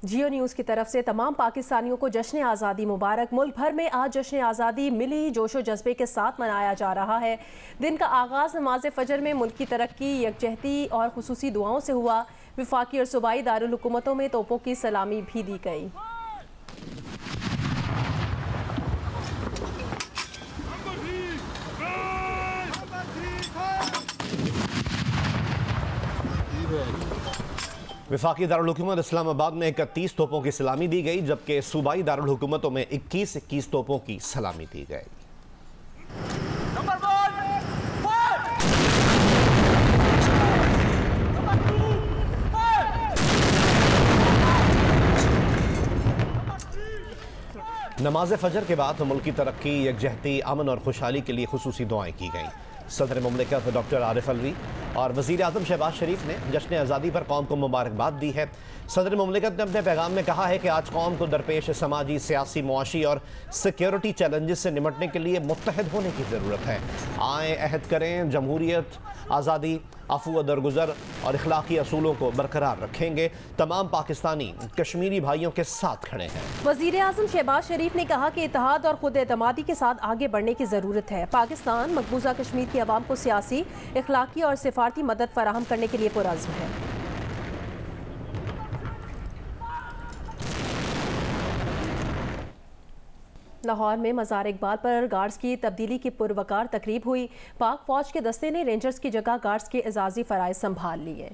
जियो news की तरफ से तमाम पाकिस्तानियों को जश्न आज़ादी मुबारक। मुल्क भर में आज जश्न आज़ादी मिली जोशो जज्बे के साथ मनाया जा रहा है। दिन का आगाज़ नमाज फजर में मुल्क की तरक्की, यकजहती और खुसूसी दुआओं से हुआ। वफाकी और सूबाई दारुल हुकूमतों में तोपों की सलामी भी दी गई। वफाकी दारुल हुकूमत इस्लामाबाद में 31 तोपों की सलामी दी गई, जबकि सूबाई दारुल हुकूमतों में 21 तोपों की सलामी दी गई। नमाज फजर के बाद मुल्क की तरक्की, यकजहती, अमन और खुशहाली के लिए खुसूसी दुआएं की गईं। सदर मुमलिकत डॉक्टर आरिफ अलवी और वज़ीर आज़म शहबाज शरीफ ने जश्न आज़ादी पर कौम को मुबारकबाद दी है। सदर मुमलिकत ने अपने पैगाम में कहा है कि आज कौम को दरपेश समाजी, सियासी, मुआशी और सिक्योरिटी चैलेंजेस से निपटने के लिए मुत्तहद होने की ज़रूरत है। आए अहद करें, जमहूरियत, आज़ादी, अफू दरगुजर और इखलाकी असूलों को बरकरार रखेंगे। तमाम पाकिस्तानी कश्मीरी भाइयों के साथ खड़े हैं। वज़ीर आज़म शहबाज शरीफ ने कहा कि इत्तेहाद और खुद एतमादी के साथ आगे बढ़ने की ज़रूरत है। पाकिस्तान मकबूजा कश्मीर की आवाम को सियासी, इखलाकी और सिफारती मदद फराहम करने के लिए पुरअज़्म है। लाहौर में मज़ार इकबाल पर गार्ड्स की तब्दीली की पुरवकार तकरीब हुई। पाक फौज के दस्ते ने रेंजर्स की जगह गार्ड्स के एजाजी फ़राइज़ संभाल लिए।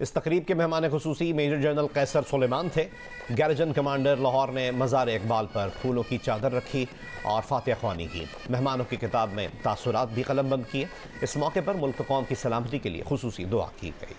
इस तकरीब के मेहमान खुसूसी मेजर जनरल कैसर सुलेमान थे। गैरजन कमांडर लाहौर ने मज़ार इकबाल पर फूलों की चादर रखी और फातिहा ख्वानी की। मेहमानों की किताब में तासुरात भी कलमबंद किए। इस मौके पर मुल्क कौम की सलामती के लिए खुसूसी दुआ की गई।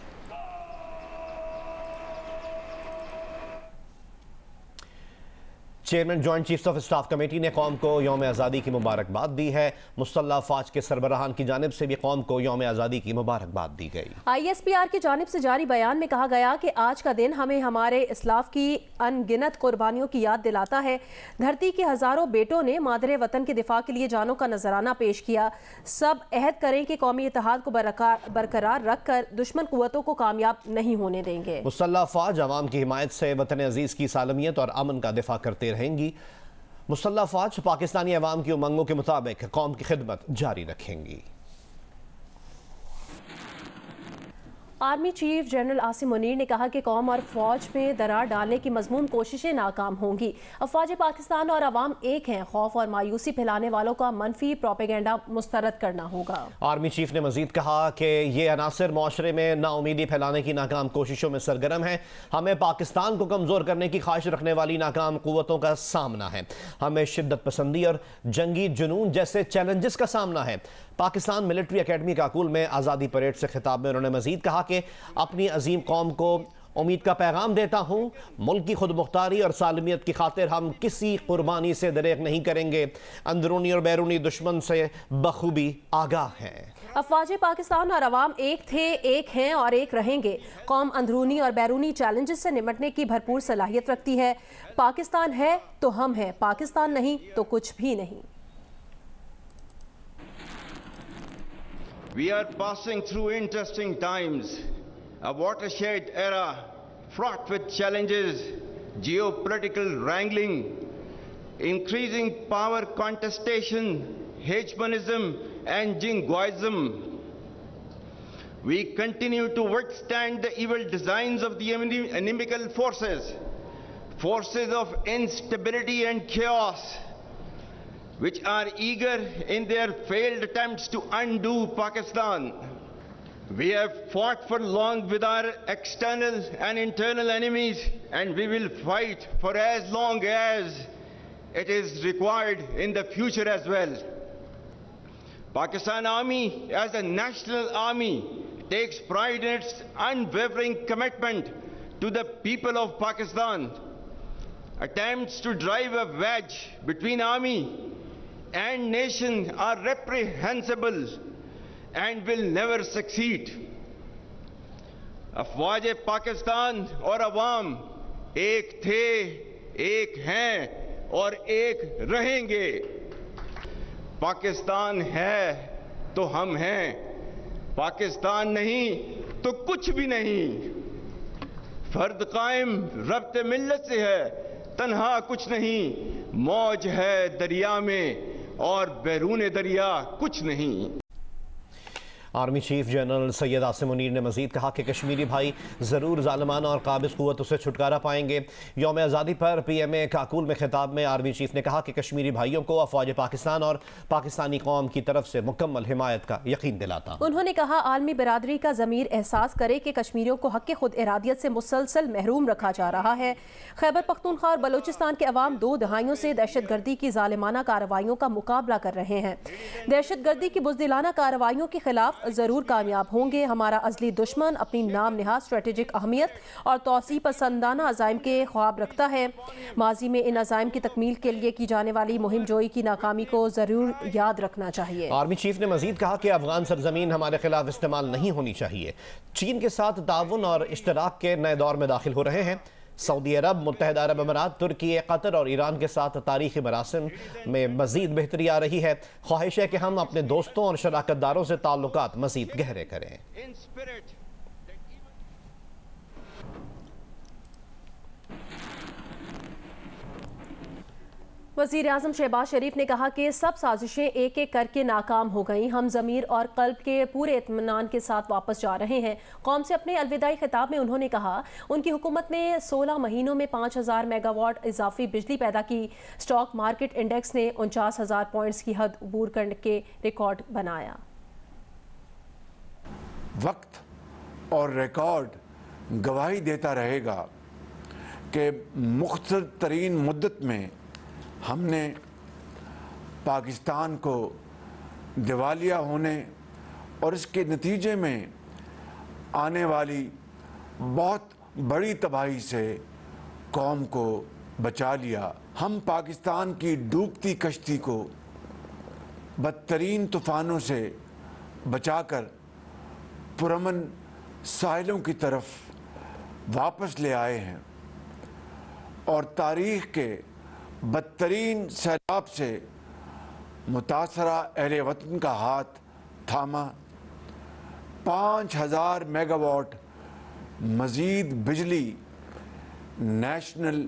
Chairman joint chiefs of staff committee ने कौम को यौम आज़ादी की मुबारकबाद दी है। मुसल्लह फ़ौज के सरबराहान की जानिब से भी कौम को यौम आज़ादी की मुबारकबाद दी गई। ISPR की जानिब से जारी बयान में कहा गया कि आज का दिन हमें हमारे इस्लाफ की अनगिनत कुर्बानियों की याद दिलाता है। धरती के हज़ारों बेटों ने मादरे वतन के दिफा के लिए जानों का नजराना पेश किया। सब अहद करें कि कौमी इत्तेहाद को बरकरार रख कर दुश्मन कुव्वतों को कामयाब नहीं होने देंगे। मुसल्लह फ़ौज अवाम की हिमायत से वतन अजीज़ की सालमियत और अमन का दिफा करते रहेंगी। मुसल्लह फ़ौज पाकिस्तानी अवाम की उमंगों के मुताबिक कौम की खिदमत जारी रखेंगी। Army chief general Asim Munir ने कहा कि कौम और फौज में दरार डालने की मजमूम कोशिशें नाकाम होंगी। अफवाज पाकिस्तान और अवाम एक हैं। खौफ और मायूसी फैलाने वालों का मनफी प्रोपेगेंडा मुस्तरद करना होगा। आर्मी चीफ ने मजीद कहा कि ये अनासर माशरे में नाउमीदी फैलाने की नाकाम कोशिशों में सरगर्म है। हमें पाकिस्तान को कमज़ोर करने की ख्वाहिश रखने वाली नाकाम कुव्वतों का सामना है। हमें शिद्दत पसंदी और जंगी जुनून जैसे चैलेंजेस का सामना है। पाकिस्तान मिलिट्री अकेडमी काकुल में आज़ादी परेड से खिताब में उन्होंने मजीद कहा कि अपनी अजीम कौम को उम्मीद का पैगाम देता हूँ। मुल्क की खुद मुख्तारी और सालमियत की खातिर हम किसी कुर्बानी से दरेक नहीं करेंगे। अंदरूनी और बैरूनी दुश्मन से बखूबी आगाह हैं। अफवाज पाकिस्तान और अवाम एक थे, एक हैं और एक रहेंगे। कौम अंदरूनी और बैरूनी चैलेंजेस से निपटने की भरपूर सलाहियत रखती है। पाकिस्तान है तो हम हैं, पाकिस्तान नहीं तो कुछ भी नहीं। We are passing through interesting times, a watershed era fraught with challenges, geopolitical wrangling, increasing power contestation, hegemonism and jingoism. We continue to withstand the evil designs of the inimical forces of instability and chaos, which are eager in their failed attempts to undo Pakistan. We have fought for long with our external and internal enemies, and we will fight for as long as it is required in the future as well. Pakistan Army as a national army takes pride in its unwavering commitment to the people of Pakistan. Attempts to drive a wedge between army and nation are reprehensible and will never succeed. अफवाज Pakistan और अवाम एक थे, एक हैं और एक रहेंगे। पाकिस्तान है तो हम हैं, पाकिस्तान नहीं तो कुछ भी नहीं। फर्द कायम रब्ते मिल्लत से है, तन्हा कुछ नहीं, मौज है दरिया में और बैरून दरिया कुछ नहीं। Army chief general Syed Asim Munir ने मजीद कहा कि कश्मीरी भाई ज़रूर ज़ालिमाना और काबिज़ क़ुव्वतों से छुटकारा पाएंगे। यौम आज़ादी पर PMA काकुल में खिताब में आर्मी चीफ ने कहा कि कश्मीरी भाइयों को अफवाज पाकिस्तान और पाकिस्तानी कौम की तरफ से मुकम्मल हिमायत का यकीन दिलाता। उन्होंने कहा आलमी बरादरी का ज़मीर एहसास करे कि कश्मीरियों को हक़ खुद इरादियत से मुसलसल महरूम रखा जा रहा है। खैबर पख्तूनख्वा और बलूचिस्तान के अवाम 2 दहाइयों से दहशत गर्दी की ज़ालिमाना कार्रवाइयों का मुकाबला कर रहे हैं। दहशत गर्दी की बुज़दिलाना कार्रवाइयों के खिलाफ ज़रूर कामयाब होंगे। हमारा अज़ली दुश्मन अपनी नाम निहाद स्ट्रेटेजिक अहमियत और तौसी पसंदाना अज़ाइम के ख्वाब रखता है। माजी में इन अज़ाइम की तकमील के लिए की जाने वाली मुहिम जोई की नाकामी को ज़रूर याद रखना चाहिए। आर्मी चीफ ने मजीद कहा कि अफगान सरजमीन हमारे खिलाफ इस्तेमाल नहीं होनी चाहिए। चीन के साथ ताउन और इश्तराक के नए दौर में दाखिल हो रहे हैं। सऊदी अरब, मुत्तहिदा अरब अमीरात, तुर्की, कतर और ईरान के साथ तारीखी मरासिम में मजीद बेहतरी आ रही है। ख्वाहिश है कि हम अपने दोस्तों और शराकतदारों से ताल्लुकात मजीद गहरे करें। वज़ीर आज़म शहबाज शरीफ ने कहा कि सब साजिशें एक एक करके नाकाम हो गईं। हम ज़मीर और क़ल्ब के पूरे इत्मीनान के साथ वापस जा रहे हैं। कौम से अपने अलविदाई खिताब में उन्होंने कहा उनकी हुकूमत ने 16 महीनों में 5000 मेगावाट इजाफी बिजली पैदा की। स्टॉक मार्केट इंडेक्स ने 49,000 पॉइंट्स की हद अबूर करने के रिकॉर्ड बनाया। वक्त और रिकॉर्ड गवाही देता रहेगा कि मुख्तसर तरीन मुद्दत में हमने पाकिस्तान को दिवालिया होने और इसके नतीजे में आने वाली बहुत बड़ी तबाही से कौम को बचा लिया। हम पाकिस्तान की डूबती कश्ती को बदतरीन तूफ़ानों से बचाकर पुरअमन साहिलों की तरफ वापस ले आए हैं और तारीख़ के बदतरीन सैलाब से मुतासरा अहले वतन का हाथ थामा। 5000 मेगावाट मज़ीद बिजली नेशनल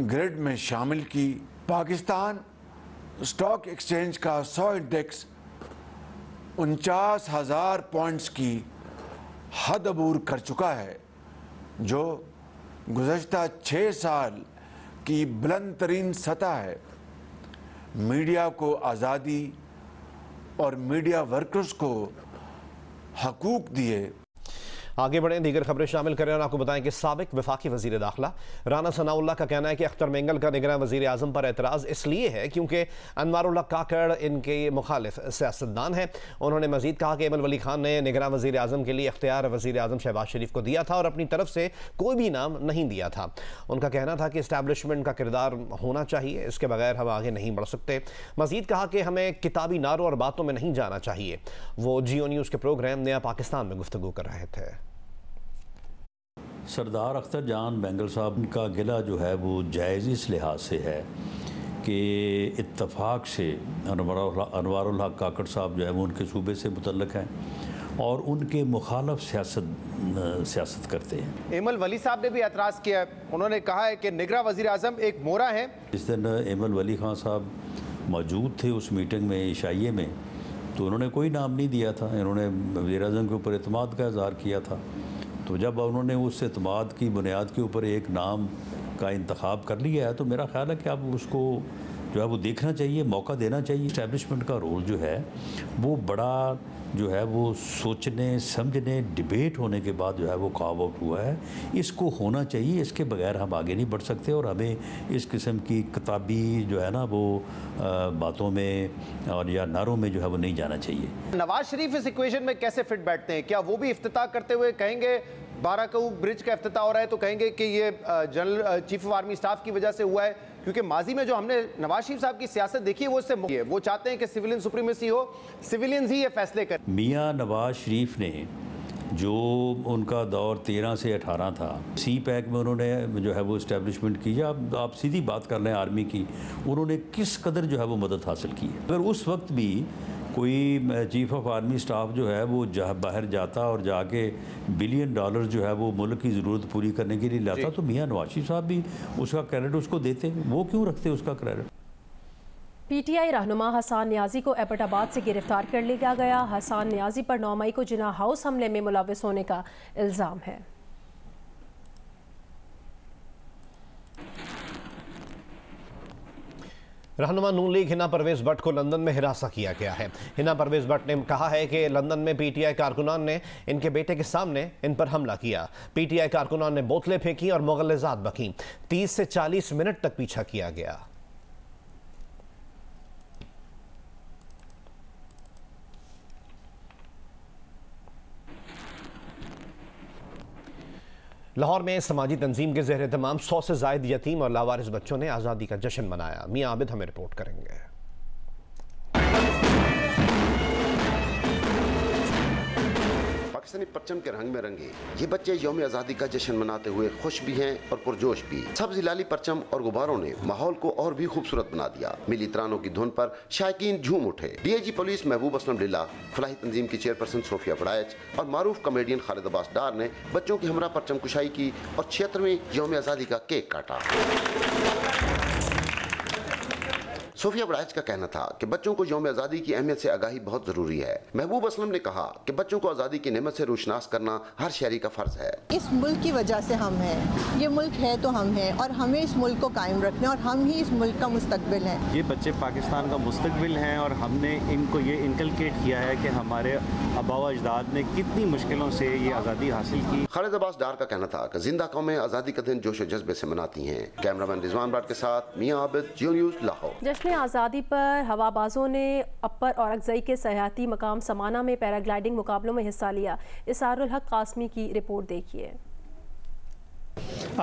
ग्रिड में शामिल की। पाकिस्तान स्टॉक एक्सचेंज का 100 इंडेक्स 49,000 पॉइंट्स की हद अबूर कर चुका है, जो गुज़श्ता 6 साल की बुलंद तरीन सतह है। मीडिया को आज़ादी और मीडिया वर्कर्स को हकूक़ दिए। आगे बढ़ें, दीगर खबरें शामिल करें और आपको बताएं कि साबिक वफाकी वज़ीर दाखिला राना सनाउल्लाह का कहना है कि अख्तर मेंगल का निगरान वज़ीर आज़म पर एतराज़ इसलिए है क्योंकि अनवारुल्लाह काकड़ इनके मुखालिफ सियासतदान हैं। उन्होंने मजीद कहा कि एमल वली खान ने निगरान वज़ीर आज़म के लिए इख्तियार वज़ीर आज़म शहबाज शरीफ को दिया था और अपनी तरफ से कोई भी नाम नहीं दिया था। उनका कहना था कि इस्टेब्लिशमेंट का किरदार होना चाहिए, इसके बगैर हम आगे नहीं बढ़ सकते। मजीद कहा कि हमें किताबी नारों और बातों में नहीं जाना चाहिए। वो जियो न्यूज़ के प्रोग्राम नया पाकिस्तान में गुफ्तगू कर रहे थे। सरदार अख्तर जान बेंगल साहब का गिला जो है वो जायज़ इस लिहाज से है कि इत्तफाक से अनवारुल हक काकड़ साहब जो है वो उनके सूबे से मुतल्लक हैं और उनके मुखालफ सियासत करते हैं। एमल वली साहब ने भी एतराज़ किया है। उन्होंने कहा है कि निगरान वज़ीर आज़म एक मोहरा है। इस दिन एमल वली खान साहब मौजूद थे उस मीटिंग में ईशाइये में, तो उन्होंने कोई नाम नहीं दिया था। इन्होंने वज़ीर आज़म के ऊपर एतमाद का इज़हार किया था। तो जब उन्होंने उस एतमाद की बुनियाद के ऊपर एक नाम का इंतखाब कर लिया है, तो मेरा ख्याल है कि अब उसको जो है वो देखना चाहिए, मौका देना चाहिए। इस्टेब्लिशमेंट का रोल जो है वो बड़ा जो है वो सोचने समझने डिबेट होने के बाद जो है वो कार्व आउट हुआ है। इसको होना चाहिए, इसके बगैर हम आगे नहीं बढ़ सकते और हमें इस किस्म की किताबी जो है ना वो बातों में और या नारों में जो है वो नहीं जाना चाहिए। नवाज शरीफ इस इक्वेशन में कैसे फिट बैठते हैं? क्या वो भी इफ्तिताह करते हुए कहेंगे 12 को ब्रिज का इफ्तिताह हो रहा है तो कहेंगे कि ये general chief of army staff की वजह से हुआ है? क्योंकि माजी में जो हमने नवाज शरीफ साहब की सियासत देखी है वो इससे मुक्त है। वो चाहते हैं कि सिविलियन सुप्रीमेसी हो, सिविलियंस ही ये फैसले करें। मियां नवाज शरीफ ने जो उनका दौर 13 से 18 था, सी पैक में उन्होंने जो है वो इस्टेब्लिशमेंट की, या आप सीधी बात कर लें आर्मी की, उन्होंने किस कदर जो है वो मदद हासिल की है। अगर उस वक्त भी कोई चीफ ऑफ आर्मी स्टाफ जो है वो बाहर जाता और जाके $1 बिलियन जो है वो मुल्क की ज़रूरत पूरी करने के लिए लाता, तो मियाँ नवाज शरीफ साहब भी उसका क्रेडिट उसको देते, वो क्यों रखते उसका क्रेडिट? पीटीआई रहनुमा हसान न्याजी को एबटाबाद से गिरफ्तार कर लिया गया। हसान न्याजी पर 9 मई को जिन्ना हाउस हमले में मुलव्विस होने का इल्ज़ाम है। रहनुमा नून लीग हिना परवेज भट्ट को लंदन में हिरासा किया गया है। हिना परवेज भट्ट ने कहा है कि लंदन में पीटीआई कारकुनान ने इनके बेटे के सामने इन पर हमला किया। पीटीआई कारकुनान ने बोतलें फेंकी और मुग़ल्लज़ात बकीं। 30 से 40 मिनट तक पीछा किया गया। लाहौर में समाजी तंजीम के ज़ेर तमाम 100 से ज़ायद यतीम और लावारिस बच्चों ने आज़ादी का जश्न मनाया। मियाँ आबिद हमें रिपोर्ट करेंगे। पाकिस्तानी परचम के रंग में रंगे ये बच्चे यौम आज़ादी का जश्न मनाते हुए खुश भी हैं और पुरजोश भी। सब्ज़ लाली परचम और गुब्बारों ने माहौल को और भी खूबसूरत बना दिया। मिली तरानों की धुन पर शायकीन झूम उठे। डीआईजी पुलिस महबूब असलम लिल्ला, फलाही तंजीम की चेयरपर्सन सोफिया बड़ाइच और मारूफ कॉमेडियन खालिद अब्बास डार ने बच्चों की हमरा परचम कुशाई की और 76वें यौम आज़ादी का केक काटा। सोफिया बड़ाइच का कहना था कि बच्चों को यौम आज़ादी की अहमियत से आगाही बहुत ज़रूरी है। महबूब असलम ने कहा कि बच्चों को आज़ादी की नेमत से रोशनास करना हर शहरी का फ़र्ज है। इस मुल्क की वजह से हम हैं, ये मुल्क है तो हम हैं और हमें इस मुल्क को कायम रखना और हम ही इस मुल्क का मुस्तकबिल हैं। ये बच्चे पाकिस्तान का मुस्तकबिल हैं और हमने इनको ये इनकलकेट किया है कि हमारे आबा अजदाद ने कितनी मुश्किलों से ये आज़ादी हासिल की। खालिद अब्बास डार का कहना था कि जिंदा कौमें आज़ादी का दिन जोश जज्बे से मनाती हैं। कैमरामैन रिजवान बाट के साथ मियाँ आबिद, जियो न्यूज़, लाहौर। जश्न आज़ादी पर हवाबाजों ने अपर औरंगज़ई के सयाहती मकाम समाना में पैराग्लाइडिंग मुकाबलों में हिस्सा लिया। इसारुल हक कासमी की रिपोर्ट देखिए।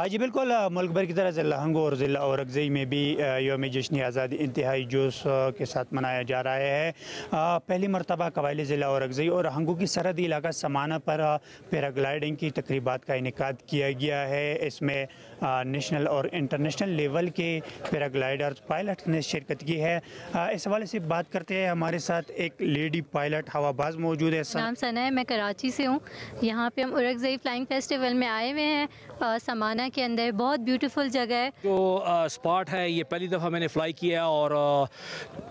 जी बिल्कुल, मुल्क भर की तरह ज़िला हंगो और ज़िला औरंगज़ई में भी यौम जश्न आज़ादी इंतहाई जोश के साथ मनाया जा रहा है। पहली मरतबा कबायली ज़िला औरंगज़ई और हंगो की सरहदी इलाका समाना पर पैराग्लाइडिंग की तकरीबात का इनेकाद किया गया है। इसमें नेशनल और इंटरनेशनल लेवल के पैराग्लाइडर पायलट ने शिरकत की है। इस हवाले से बात करते हैं, हमारे साथ एक लेडी पायलट हवाबाज मौजूद है। नाम सना है, मैं कराची से हूँ। यहाँ पे हम औरंगज़ई फ्लाइंग फेस्टिवल में आए हुए हैं समाना के अंदर। बहुत ब्यूटीफुल जगह है। जो स्पॉट है ये पहली दफ़ा मैंने फ़्लाई किया और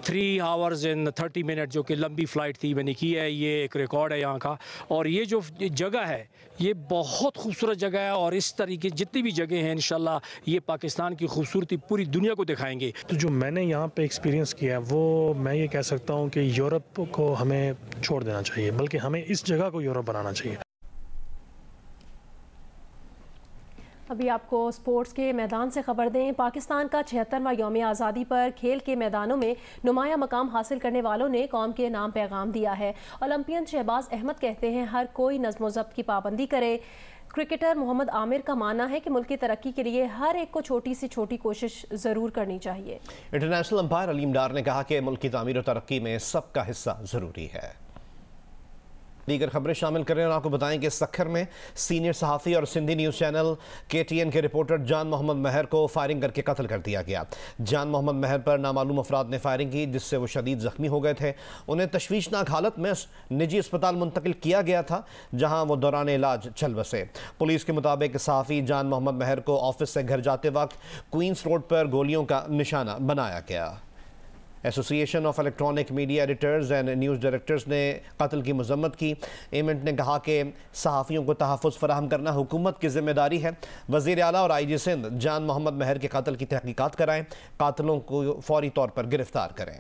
3 आवर्स इन 30 मिनट जो कि लंबी फ़्लाइट थी मैंने की है। ये एक रिकॉर्ड है यहाँ का। और ये जो जगह है ये बहुत खूबसूरत जगह है और इस तरीके जितनी भी जगह हैं इंशाल्लाह ये पाकिस्तान की खूबसूरती पूरी दुनिया को दिखाएंगे। तो जो मैंने यहाँ पे एक्सपीरियंस किया वो मैं ये कह सकता हूँ कि यूरोप को हमें छोड़ देना चाहिए, बल्कि हमें इस जगह को यूरोप बनाना चाहिए। अभी आपको स्पोर्ट्स के मैदान से खबर दें। पाकिस्तान का 76वां यौम आज़ादी पर खेल के मैदानों में नुमाया मकाम हासिल करने वालों ने कौम के नाम पैगाम दिया है। ओलंपियन शहबाज अहमद कहते हैं हर कोई नज़्म ज़ब्त की पाबंदी करे। क्रिकेटर मोहम्मद आमिर का मानना है कि मुल्क की तरक्की के लिए हर एक को छोटी से छोटी कोशिश ज़रूर करनी चाहिए। इंटरनेशनल अंपायर अलीम डार ने कहा कि मुल्क की तामीर और तरक्की में सबका हिस्सा ज़रूरी है। दीगर खबरें शामिल करें और आपको बताएं कि सक्खर में सीनियर सहाफ़ी और सिंधी न्यूज़ चैनल KTN के रिपोर्टर जान मोहम्मद महर को फायरिंग करके कत्ल कर दिया गया। जान मोहम्मद महर पर नामालूम अफराद ने फायरिंग की जिससे वो शदीद ज़ख्मी हो गए थे। उन्हें तशवीशनाक हालत में निजी अस्पताल मुंतकिल किया गया था जहाँ वो दौरान इलाज चल बसे। पुलिस के मुताबिक सहाफ़ी जान मोहम्मद महर को ऑफिस से घर जाते वक्त क्वींस रोड पर गोलियों का निशाना बनाया गया। Association of electronic media editors and news directors ने कत्ल की मजम्मत की। एमेंट ने कहा कि सहाफ़ियों को तहफ़्फ़ुज़ फराहम करना हुकूमत की जिम्मेदारी है। वज़ीर आला और IG सिंध जान मोहम्मद महर के कत्ल की तहक़ीक़ात कराएँ, कातिलों को फौरी तौर पर गिरफ्तार करें।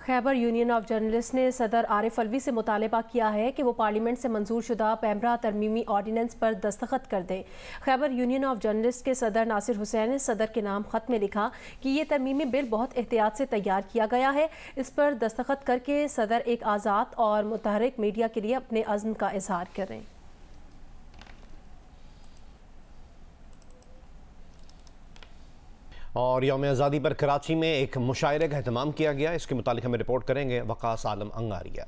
खैबर यूनियन ऑफ जर्नलिस्ट ने सदर आरिफ अलवी से मुतालबा किया है कि वो पार्लियामेंट से मंजूर शुदा पैमरा तरमीमी ऑर्डीनेंस पर दस्तखत कर दें। खैबर यूनियन ऑफ जर्नलिस्ट के सदर नासिर हुसैन ने सदर के नाम ख़त में लिखा कि ये तरमीमी बिल बहुत एहतियात से तैयार किया गया है। इस पर दस्तखत करके सदर एक आज़ाद और मुतहरिक मीडिया के लिए अपने अज़्म का इजहार करें। और यौम आज़ादी पर कराची में एक मुशायरे का एहतमाम किया गया। इसके मुतालिक हमें रिपोर्ट करेंगे वकास आलम अंगारिया।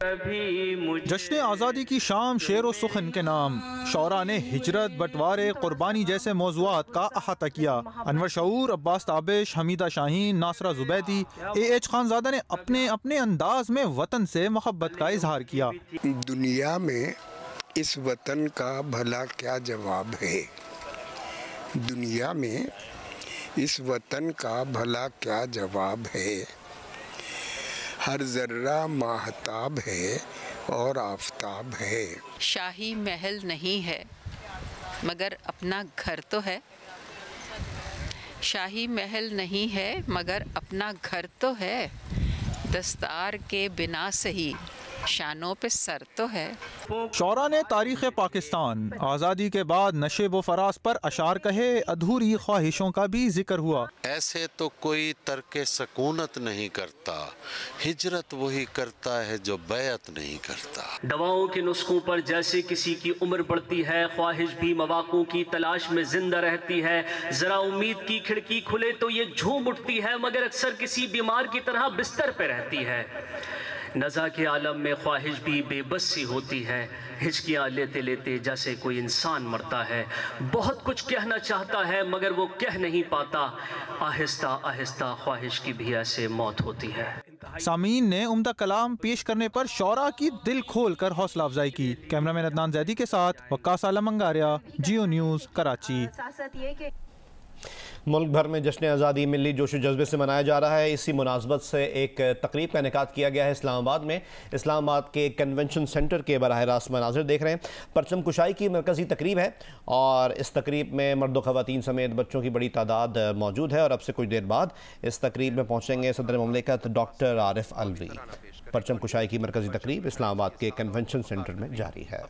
जश्न आज़ादी की शाम शेर व सुखन के नाम शौरा ने हिजरत, बंटवारे, कुर्बानी जैसे मौज़ूआत का अहाता किया। अनवर शऊर, अब्बास ताबिश, हमीदा शाहीन, नासरा जुबैदी, AH खानज़ादा ने अपने अपने अंदाज में वतन से मोहब्बत का इजहार किया। दुनिया में इस वतन का भला क्या जवाब है, दुनिया में इस वतन का भला क्या जवाब है। हर जर्रा माहताब है और आफताब है। शाही महल नहीं है मगर अपना घर तो है। शाही महल नहीं है मगर अपना घर तो है। दस्तार के बिना सही शानों पे सर तो है। शौरा ने तारीख़ पाकिस्तान, आज़ादी के बाद नशेब व फराज पर अशार कहे, अधूरी ख्वाहिशों का भी जिक्र हुआ। ऐसे तो कोई तर्के सकूनत नहीं करता, हिजरत वही करता है जो बैत नहीं करता। दवाओं के नुस्खों पर जैसे किसी की उम्र बढ़ती है, ख्वाहिश भी मवाक़ों की तलाश में जिंदा रहती है। जरा उम्मीद की खिड़की खुले तो ये झूम उठती है, मगर अक्सर किसी बीमार की तरह बिस्तर पे रहती है। नज़ा के आलम में ख्वाहिश भी बेबस सी होती है, हिचकियाँ लेते लेते जैसे कोई इंसान मरता है। बहुत कुछ कहना चाहता है मगर वो कह नहीं पाता। आहिस्ता आहिस्ता ख्वाहिश की भी ऐसे मौत होती है। सामीन ने उम्दा कलाम पेश करने पर शौरा की दिल खोल कर हौसला अफजाई की। कैमरामैन अदनान जैदी के साथ वक्कास आलम अंगारिया, जियो न्यूज़, कराची। मुल्क भर में जश्न आज़ादी मिली जोश जज्बे से मनाया जा रहा है। इसी मुनासबत से एक तकरीब का इनेकाद किया गया है इस्लामाबाद में। इस्लामाबाद के कन्वेंशन सेंटर के बराह रास्त मनाजिर देख रहे हैं। परचम कुशाई की मरकज़ी तकरीब है और इस तकरीब में मर्द व ख़वातीन समेत बच्चों की बड़ी तादाद मौजूद है और अब से कुछ देर बाद इस तकरीब में पहुँचेंगे सदर मुमलिकत डॉक्टर आरिफ अलवी। परचम कुशाई की मरकज़ी तकरीब इस्लामाबाद के कन्वेंशन सेंटर में जारी है।